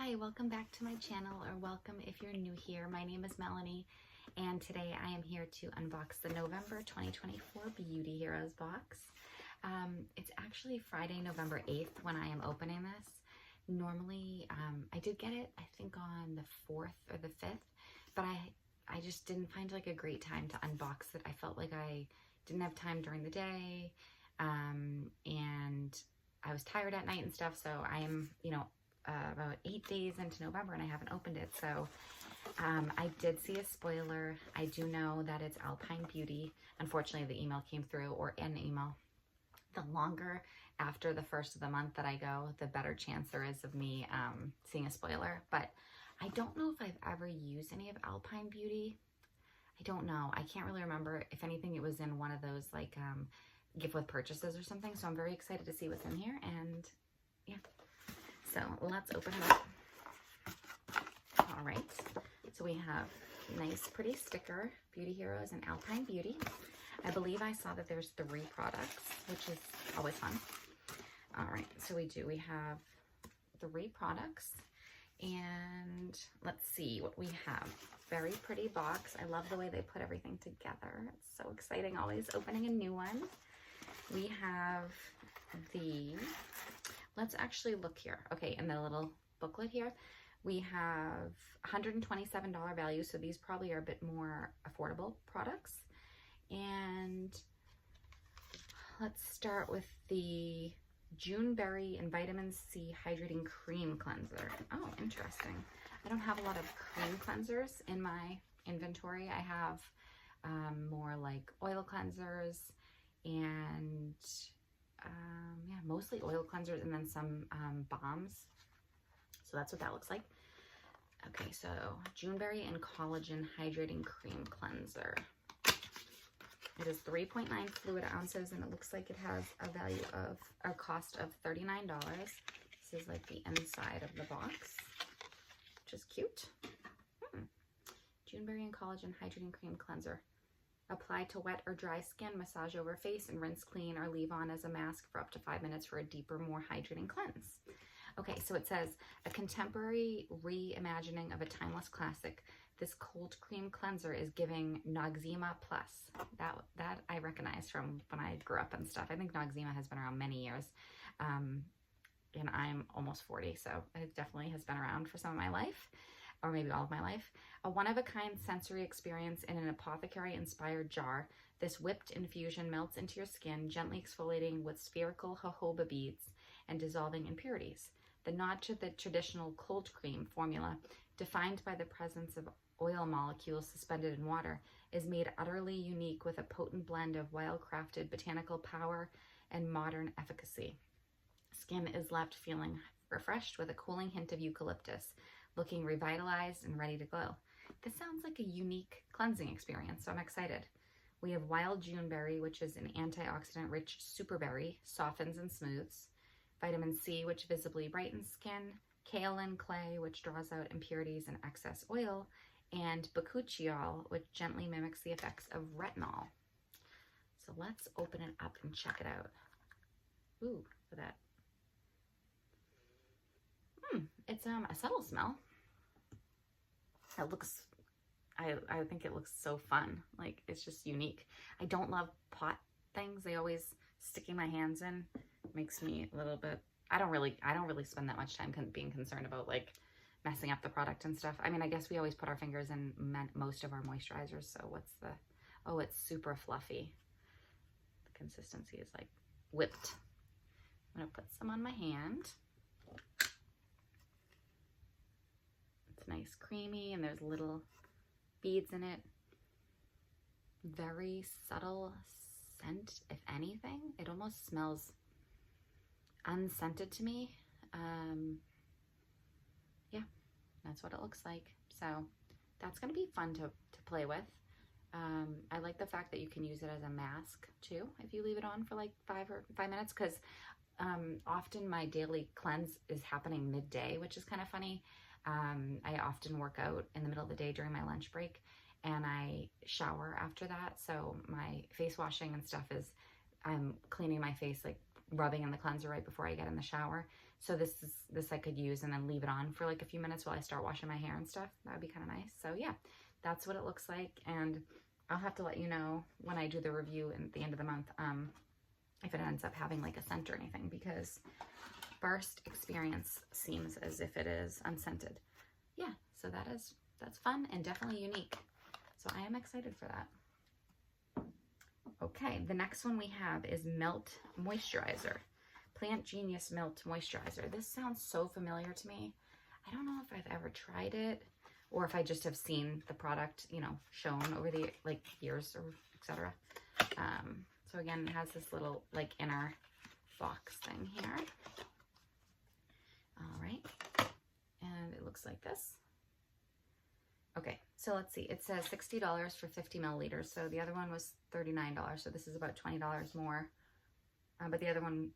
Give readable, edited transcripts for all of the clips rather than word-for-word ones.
Hi, welcome back to my channel, or welcome if you're new here. My name is Melanie, and today I am here to unbox the November 2024 Beauty Heroes box. It's actually Friday, November 8th when I am opening this. Normally, I did get it, I think on the 4th or the 5th, but I just didn't find like a great time to unbox it. I felt like I didn't have time during the day, and I was tired at night and stuff, so I am, about 8 days into November and I haven't opened it. So I did see a spoiler. I do know that it's Alpine Beauty. Unfortunately, the email came through, or an email. The longer after the first of the month that I go, the better chance there is of me seeing a spoiler. But I don't know if I've ever used any of Alpine Beauty. I don't know. I can't really remember. If anything, it was in one of those like gift with purchases or something. So I'm very excited to see what's in here, and yeah. So let's open it up. All right, so we have nice, pretty sticker, Beauty Heroes and Alpine Beauty. I believe I saw that there's 3 products, which is always fun. All right, so we have 3 products, and let's see what we have. Very pretty box. I love the way they put everything together. It's so exciting, always opening a new one. We have let's actually look here. Okay, in the little booklet here, we have $127 value, so these probably are a bit more affordable products. And let's start with the Juneberry and Vitamin C Hydrating Cream Cleanser. Oh, interesting. I don't have a lot of cream cleansers in my inventory. I have more like oil cleansers and yeah, mostly oil cleansers, and then some balms. So that's what that looks like. Okay, so Juneberry and Collagen Hydrating Cream Cleanser. It is 3.9 fluid ounces, and it looks like it has a value of, a cost of $39. This is like the inside of the box, which is cute. Juneberry and Collagen Hydrating Cream Cleanser. Apply to wet or dry skin, massage over face, and rinse clean or leave on as a mask for up to 5 minutes for a deeper, more hydrating cleanse. Okay, so it says, a contemporary reimagining of a timeless classic. This cold cream cleanser is giving Noxzema Plus. That I recognize from when I grew up and stuff. I think Noxzema has been around many years. And I'm almost 40, so it definitely has been around for some of my life, or maybe all of my life. A one-of-a-kind sensory experience in an apothecary-inspired jar. This whipped infusion melts into your skin, gently exfoliating with spherical jojoba beads and dissolving impurities. The nod to the traditional cold cream formula, defined by the presence of oil molecules suspended in water, is made utterly unique with a potent blend of well-crafted botanical power and modern efficacy. Skin is left feeling refreshed with a cooling hint of eucalyptus, looking revitalized and ready to glow. This sounds like a unique cleansing experience, so I'm excited. We have Wild Juneberry, which is an antioxidant-rich superberry, softens and smooths. Vitamin C, which visibly brightens skin. Kaolin clay, which draws out impurities and excess oil. And bakuchiol, which gently mimics the effects of retinol. So let's open it up and check it out. Ooh, for that. It's a subtle smell. It looks, I think it looks so fun. Like, it's just unique. I don't love pot things. They always sticking my hands in makes me a little bit, I don't really spend that much time being concerned about like messing up the product and stuff. I mean, I guess we always put our fingers in most of our moisturizers. So what's the, oh, it's super fluffy. The consistency is like whipped. I'm gonna put some on my hand. Nice creamy, and there's little beads in it. Very subtle scent, if anything. It almost smells unscented to me. Yeah, that's what it looks like. So that's gonna be fun to play with. I like the fact that you can use it as a mask too if you leave it on for like 5 minutes, because often my daily cleanse is happening midday, which is kind of funny. I often work out in the middle of the day during my lunch break, and I shower after that. So my face washing and stuff is, I'm cleaning my face like rubbing in the cleanser right before I get in the shower. So this I could use and then leave it on for like a few minutes while I start washing my hair and stuff. That would be kind of nice. So yeah, that's what it looks like. And I'll have to let you know when I do the review at the end of the month, if it ends up having like a scent or anything, because first experience seems as if it is unscented. Yeah, so that's fun and definitely unique. So I am excited for that. Okay, the next one we have is Melt Moisturizer. Plant Genius Melt Moisturizer. This sounds so familiar to me. I don't know if I've ever tried it or if I just have seen the product, you know, shown over the like years or etc. So again, it has this little like inner box thing here. All right, and it looks like this. Okay, so let's see. It says $60 for 50 milliliters. So the other one was $39. So this is about $20 more. But the other one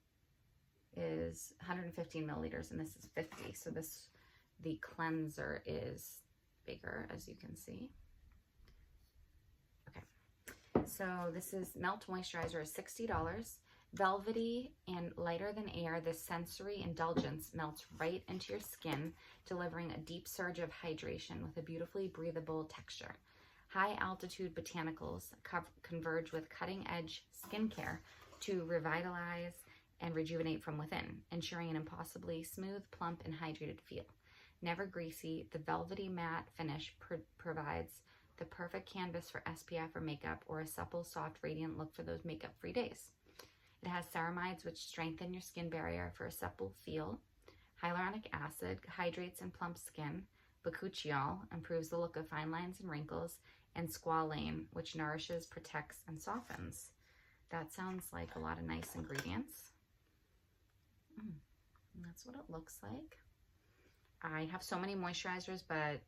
is 115 milliliters and this is 50. So the cleanser is bigger, as you can see. Okay, so this is Melt Moisturizer is $60. Velvety and lighter than air, this sensory indulgence melts right into your skin, delivering a deep surge of hydration with a beautifully breathable texture. High altitude botanicals converge with cutting edge skincare to revitalize and rejuvenate from within, ensuring an impossibly smooth, plump, and hydrated feel. Never greasy, the velvety matte finish provides the perfect canvas for SPF or makeup, or a supple, soft, radiant look for those makeup-free days. It has ceramides which strengthen your skin barrier for a supple feel. Hyaluronic acid hydrates and plumps skin. Bakuchiol improves the look of fine lines and wrinkles. And squalane, which nourishes, protects, and softens. That sounds like a lot of nice ingredients. And that's what it looks like. I have so many moisturizers, but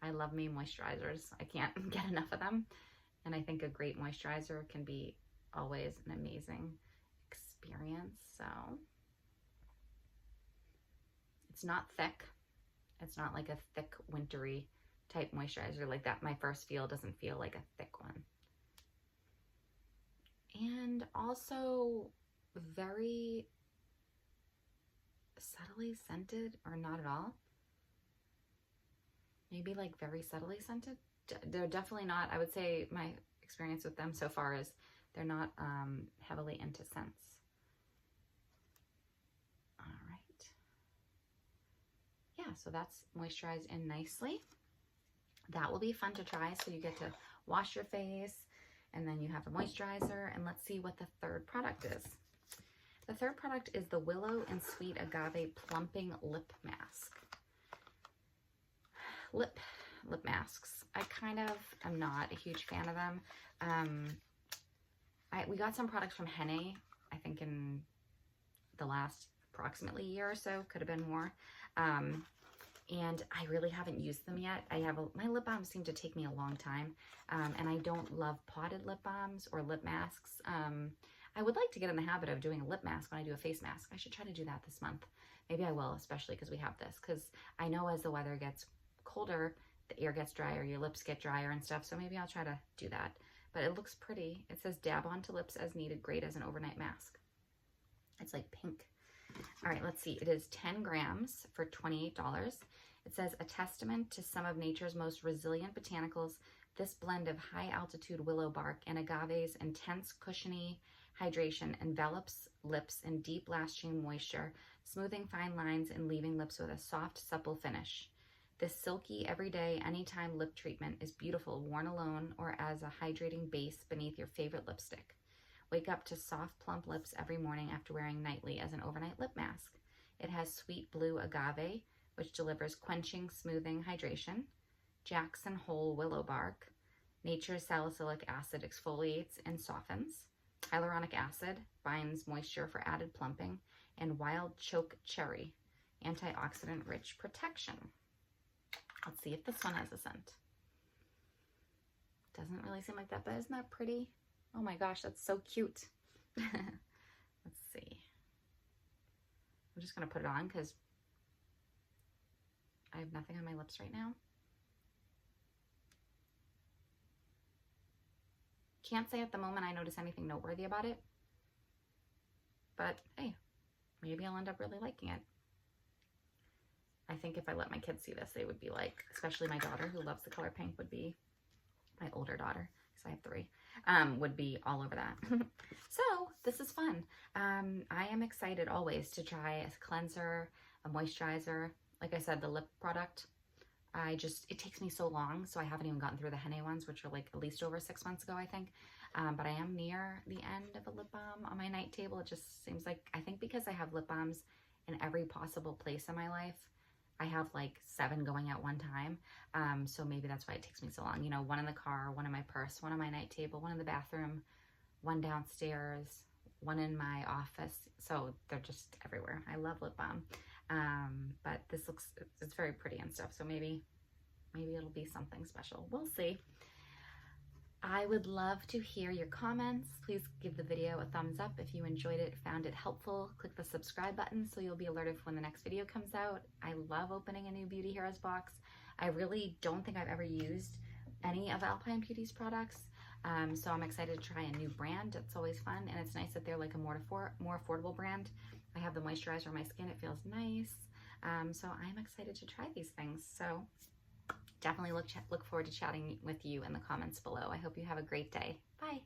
I love me moisturizers. I can't get enough of them. And I think a great moisturizer can be always an amazing experience. So it's not thick. It's not like a thick wintry type moisturizer like that. My first feel doesn't feel like a thick one. And also very subtly scented, or not at all. Maybe like very subtly scented. They're definitely not, I would say my experience with them so far is they're not heavily into scents. All right. Yeah, so that's moisturized in nicely. That will be fun to try. So you get to wash your face and then you have a moisturizer. And let's see what the third product is. The third product is the Willow and Sweet Agave Plumping Lip Mask. Lip masks. I kind of am not a huge fan of them. We got some products from Henne, I think in the last approximately year or so, could have been more. And I really haven't used them yet. My lip balms seem to take me a long time. And I don't love potted lip balms or lip masks. I would like to get in the habit of doing a lip mask when I do a face mask. I should try to do that this month. Maybe I will, especially because we have this. Because I know as the weather gets colder, the air gets drier, your lips get drier and stuff. So maybe I'll try to do that. But it looks pretty. It says dab onto lips as needed, great as an overnight mask. It's like pink. All right, let's see. It is 10 grams for $28. It says a testament to some of nature's most resilient botanicals. This blend of high altitude willow bark and agave's intense cushiony hydration envelops lips in deep lasting moisture, smoothing fine lines and leaving lips with a soft, supple finish. This silky, everyday, anytime lip treatment is beautiful worn alone or as a hydrating base beneath your favorite lipstick. Wake up to soft, plump lips every morning after wearing nightly as an overnight lip mask. It has sweet blue agave, which delivers quenching, smoothing hydration. Jackson Hole willow bark. Nature's salicylic acid exfoliates and softens. Hyaluronic acid binds moisture for added plumping. And wild choke cherry, antioxidant-rich protection. Let's see if this one has a scent. Doesn't really seem like that, but isn't that pretty? Oh my gosh, that's so cute. Let's see. I'm just going to put it on because I have nothing on my lips right now. Can't say at the moment I notice anything noteworthy about it. but hey, maybe I'll end up really liking it. I think if I let my kids see this, they would be like, especially my daughter who loves the color pink, would be, my older daughter, because I have 3, would be all over that. So this is fun. I am excited always to try a cleanser, a moisturizer. Like I said, the lip product, it takes me so long, so I haven't even gotten through the Henné ones, which are like at least over 6 months ago, I think. But I am near the end of a lip balm on my night table. It just seems like, I think because I have lip balms in every possible place in my life, I have like 7 going at one time. So maybe that's why it takes me so long. You know, 1 in the car, 1 in my purse, 1 on my night table, 1 in the bathroom, 1 downstairs, 1 in my office. So they're just everywhere. I love lip balm. But this it's very pretty and stuff. So maybe it'll be something special. We'll see. I would love to hear your comments. Please give the video a thumbs up if you enjoyed it, found it helpful. Click the subscribe button so you'll be alerted when the next video comes out. I love opening a new Beauty Heroes box. I really don't think I've ever used any of Alpine Beauty's products. So I'm excited to try a new brand. It's always fun, and it's nice that they're like a more affordable brand. I have the moisturizer on my skin. It feels nice. So I'm excited to try these things. So definitely look forward to chatting with you in the comments below. I hope you have a great day. Bye.